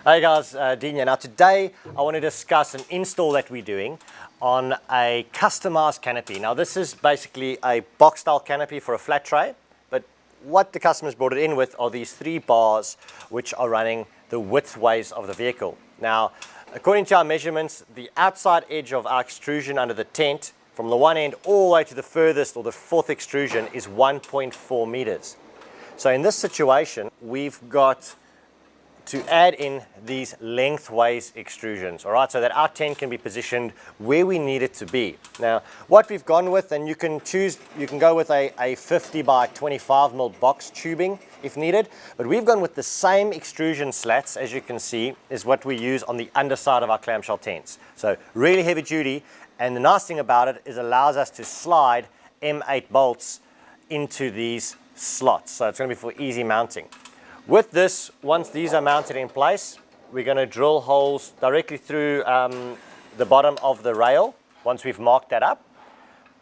Hey guys, Dean here. Now today I want to discuss an install that we're doing on a customized canopy. Now this is basically a box style canopy for a flat tray, but what the customers brought it in with are these 3 bars which are running the widthways of the vehicle. Now according to our measurements, the outside edge of our extrusion under the tent from the one end all the way to the furthest or the 4th extrusion is 1.4 meters. So in this situation we've got to add in these lengthways extrusions, all right, so that our tent can be positioned where we need it to be. Now, what we've gone with, and you can choose, you can go with a 50 by 25 mil box tubing if needed, but we've gone with the same extrusion slats, as you can see, is what we use on the underside of our clamshell tents. So really heavy duty, and the nice thing about it is it allows us to slide M8 bolts into these slots, so it's going to be for easy mounting. With this, once these are mounted in place, we're going to drill holes directly through the bottom of the rail once we've marked that up,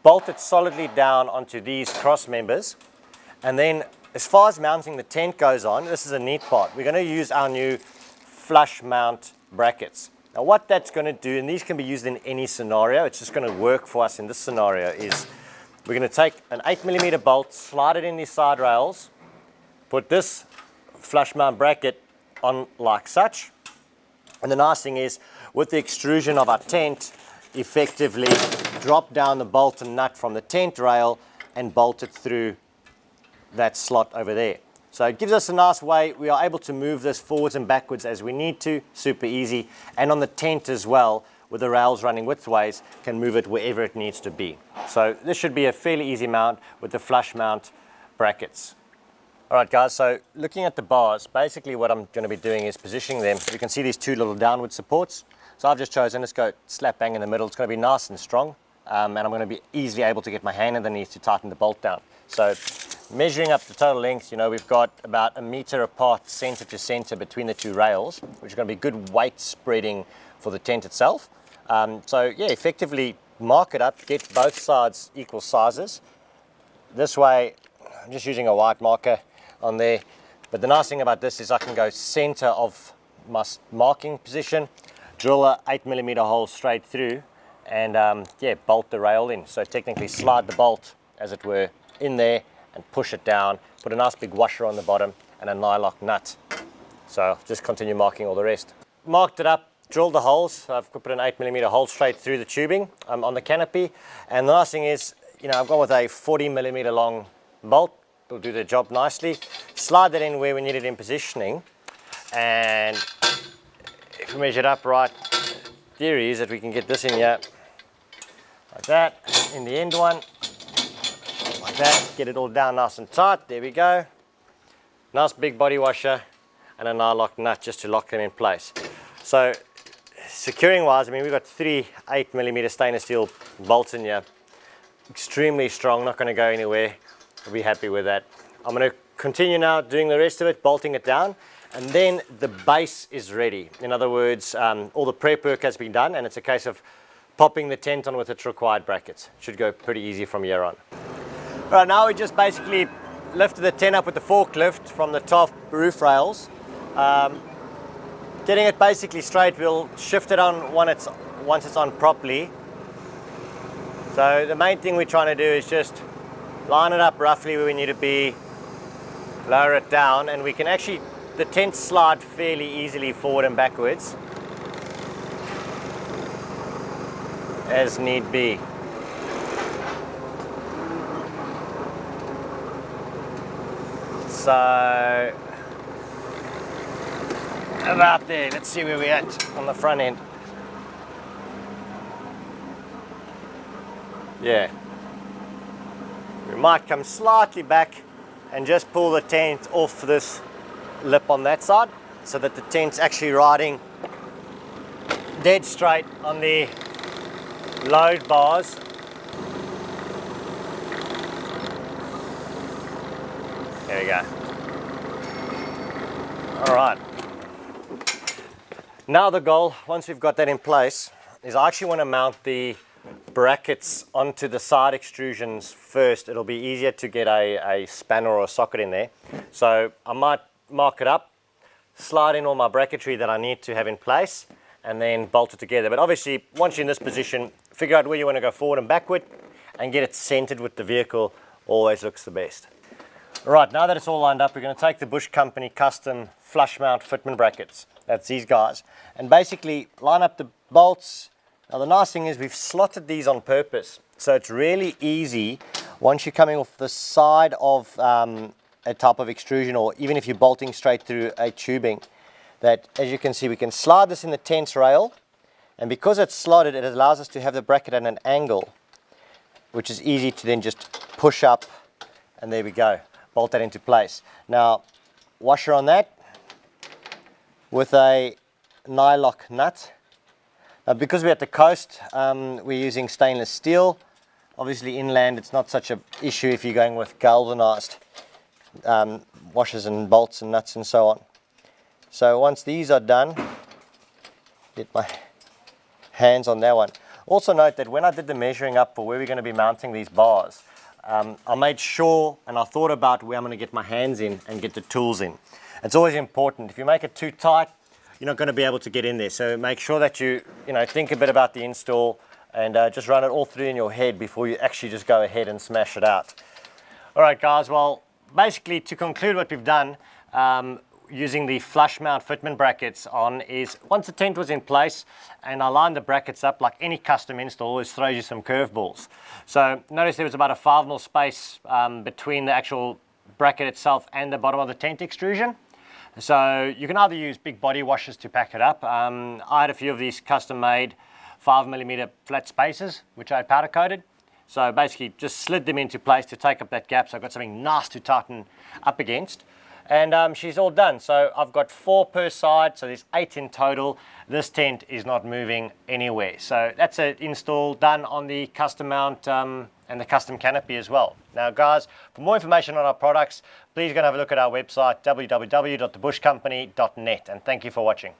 bolt it solidly down onto these cross members, and then as far as mounting the tent goes on, this is a neat part. We're going to use our new flush mount brackets. Now what that's going to do, and these can be used in any scenario, it's just going to work for us in this scenario, is we're going to take an 8mm bolt, slide it in these side rails, put this flush mount bracket on like such, and the nice thing is with the extrusion of our tent, effectively drop down the bolt and nut from the tent rail and bolt it through that slot over there. So it gives us a nice way, we are able to move this forwards and backwards as we need to, super easy, and on the tent as well, with the rails running widthways, can move it wherever it needs to be. So this should be a fairly easy mount with the flush mount brackets. Alright guys, so looking at the bars, basically what I'm going to be doing is positioning them. You can see these 2 little downward supports. So I've just chosen, let's go slap bang in the middle. It's going to be nice and strong, and I'm going to be easily able to get my hand underneath to tighten the bolt down. So measuring up the total length, you know, we've got about 1 meter apart center to center between the 2 rails, which is going to be good weight spreading for the tent itself. So yeah, effectively mark it up, get both sides equal sizes. This way, I'm just using a white marker on there, but the nice thing about this is I can go center of my marking position, drill a 8mm hole straight through, and yeah, bolt the rail in. So technically slide the bolt, as it were, in there and push it down, put a nice big washer on the bottom and a nylock nut. So just continue marking all the rest. Marked it up, drilled the holes. So I've put an 8mm hole straight through the tubing on the canopy, and the nice thing is, you know, I've gone with a 40mm long bolt. Will do the job nicely. Slide that in where we need it in positioning, and if we measure it up right, theory is that we can get this in here like that, in the end one like that, get it all down nice and tight. There we go. Nice big body washer and a nylock nut just to lock them in place. So securing wise, I mean, we've got 3 8mm stainless steel bolts in here, extremely strong, not going to go anywhere. I'll be happy with that. I'm going to continue now doing the rest of it, bolting it down, and then the base is ready. In other words, all the prep work has been done, and it's a case of popping the tent on with its required brackets. Should go pretty easy from here on. Right, now we just basically lifted the tent up with the forklift from the top roof rails. Getting it basically straight, we'll shift it on once it's on properly. So the main thing we're trying to do is just line it up roughly where we need to be, lower it down, and we can actually, the tent slide fairly easily forward and backwards as need be. So about there, let's see where we're at on the front end. Yeah. We might come slightly back and just pull the tent off this lip on that side so that the tent's actually riding dead straight on the load bars. There we go. All right. Now the goal, once we've got that in place, is I actually want to mount the brackets onto the side extrusions first. It'll be easier to get a spanner or a socket in there. So I might mark it up, slide in all my bracketry that I need to have in place, and then bolt it together. But obviously, once you're in this position, figure out where you want to go forward and backward, and get it centered with the vehicle. Always looks the best. Right, now that it's all lined up, we're going to take the Bush Company custom flush mount fitment brackets. That's these guys. And basically line up the bolts. Now the nice thing is we've slotted these on purpose. So it's really easy once you're coming off the side of a type of extrusion, or even if you're bolting straight through a tubing, that as you can see, we can slide this in the tense rail. And because it's slotted, it allows us to have the bracket at an angle, which is easy to then just push up, and there we go. Bolt that into place. Now, washer on that with a nylock nut. Now, because we're at the coast, we're using stainless steel. Obviously, inland, it's not such an issue if you're going with galvanized washers and bolts and nuts and so on. So once these are done, get my hands on that one. Also note that when I did the measuring up for where we're going to be mounting these bars, I made sure and I thought about where I'm going to get my hands in and get the tools in. It's always important. If you make it too tight, you're not going to be able to get in there. So make sure that you think a bit about the install, and just run it all through in your head before you actually just go ahead and smash it out. All right, guys. Well, basically to conclude what we've done, using the flush mount fitment brackets on, is once the tent was in place and I lined the brackets up, like any custom install always throws you some curveballs. So notice there was about a 5mm space between the actual bracket itself and the bottom of the tent extrusion. So you can either use big body washers to pack it up. I had a few of these custom made 5mm flat spacers, which I had powder coated. So basically just slid them into place to take up that gap, so I've got something nice to tighten up against. And she's all done. So I've got 4 per side, so there's 8 in total. This tent is not moving anywhere. So that's an install done on the custom mount and the custom canopy as well. Now guys, for more information on our products, please go and have a look at our website, www.thebushcompany.net, and thank you for watching.